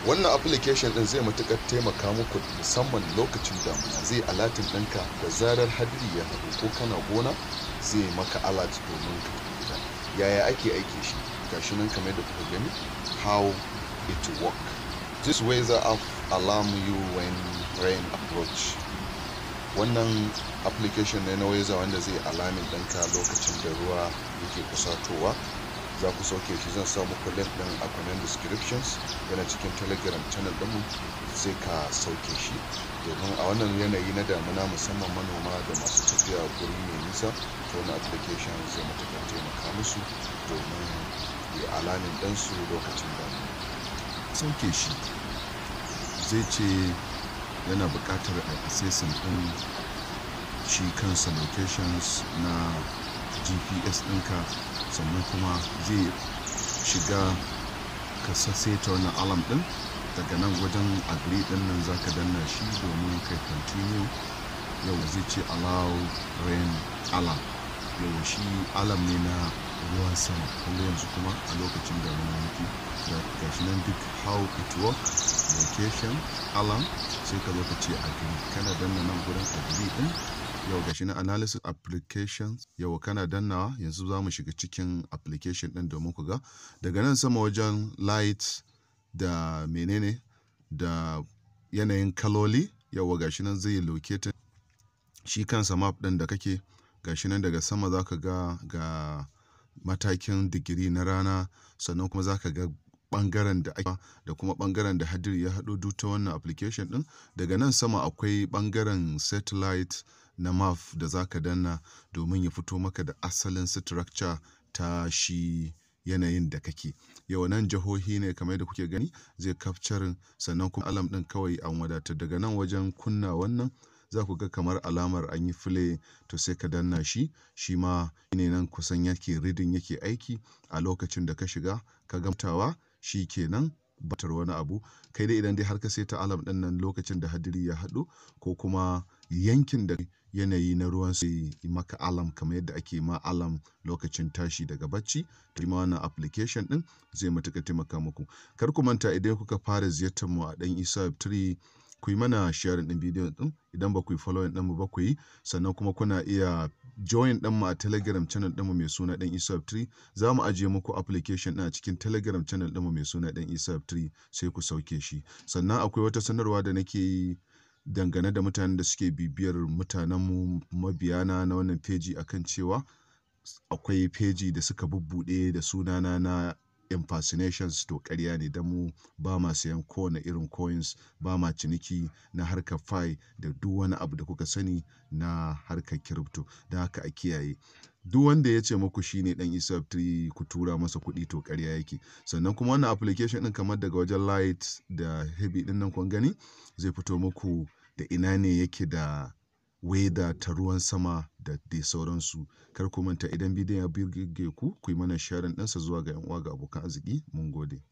Wannan application din zai matuƙar taimaka muku musamman lokacin damuna, zai alerting ɗinka da zarar hadiri ya haɗu ko kana gona zai maka alert domin ka tafi gida. Yaya ake aiki shi? Gashi nan kamar da kuka gani how it work. This weather app alarm you when rain approach. Wannan application ne na weather wanda zai alarming ɗinka lokacin da ruwa yake kusatowa. Za ku sauke shi, zan sa muku link ɗin a comment descriptions, yana cikin telegram channel ɗinmu, sai ka sauke shi domin a wannan yanayi na damuna musamman manoma da masu tafiya guri mai nisa, to wannan application zai matuƙar taimaka musu domin ya alarming ɗinsu lokacin damuna. Sauke shi zai ce yana buƙatar a assessing ɗin shi kansa locations na GPS ɗinka, sannan kuma zai shiga ka saita wannan alarm ɗin. Daga nan wajen agree ɗin nan za ka danna shi domin kai continue. Yau zai ce allow rain alarm. Yau shi alarm ne na ruwan sama, kuma yanzu kuma a lokacin da muna muke ga shi nan duk how it work, location, alarm, sai ka zo ka ce agree. Kana danna nan gurin agree ɗin. Yau gashi na analysis applications, yau kana dannawa. Yanzu za mu shiga cikin application ɗin domin ku ga daga nan sama wajen light da menene da yanayin kaloli. Yau gashi nan zai locate shi kansa map ɗin da kake. Gashi nan daga sama za ka ga matakin digiri na rana, sannan kuma za ka ga ɓangaren da ake da kuma ɓangaren da hadiri ya haɗu duk ta wannan application ɗin. Daga nan sama akwai ɓangaren satellite na map da za ka danna domin ya fito maka da asalin structure ta shi yanayin da kake. Yau nan jihohi ne kamar da kuke gani zai capturing, sannan kuma alarm ɗin kawai an wadatar. Daga nan wajen kunna wannan za ku ga kamar alamar an yi play, to sai ka danna shi. Shi ma ne nan kusan yake reading yake aiki a lokacin da ka shiga ka gamtawa shi kenan batar wani abu. Kai dai idan dai har ka saita alarm ɗin nan lokacin da hadiri ya haɗu ko kuma yankin da yanayi na ruwan sai maka alarm kamar yadda ake ma alarm lokacin tashi daga bacci, to ma wannan application ɗin zai matuƙar taimaka muku. Kar ku manta idan kuka fara ziyartar mu a ɗan Isa Web3, ku yi mana sharing ɗin bidiyon ɗin. Idan ba ku yi following ɗinmu ba ku yi, sannan kuma kuna iya join ɗinmu a telegram channel ɗinmu mai suna ɗan Isa Web3. Za mu ajiye muku application ɗin a cikin telegram channel ɗinmu mai suna ɗan Isa Web3, sai ku sauke shi. Sannan akwai wata sanarwa da nake yi dangane da mutanen da suke bibiyar mutanenmu mabiyana na wannan feji akan cewa akwai feji da suka bubbuɗe da sunana na impersonations. To ƙarya ne, dan mu ba ma sayan kowane irin coins, ba ma ciniki na harkar fi da duk wani abu da kuka sani na harkar crypto. Don haka a kiyaye. Duk wanda ya ce muku shi ne ɗan Isa Web3 ku tura masa kuɗi, to ƙarya yake. Sannan kuma wannan application ɗin kamar daga wajen light da heavy ɗin nan kun gani zai fito muku da ina ne yake da weather ta ruwan sama da dai sauransu. Kar ku manta idan bidiyon ya burge ku, ku yi mana sharing ɗinsa zuwa ga 'yan uwa ga abokan arziki. Mun gode.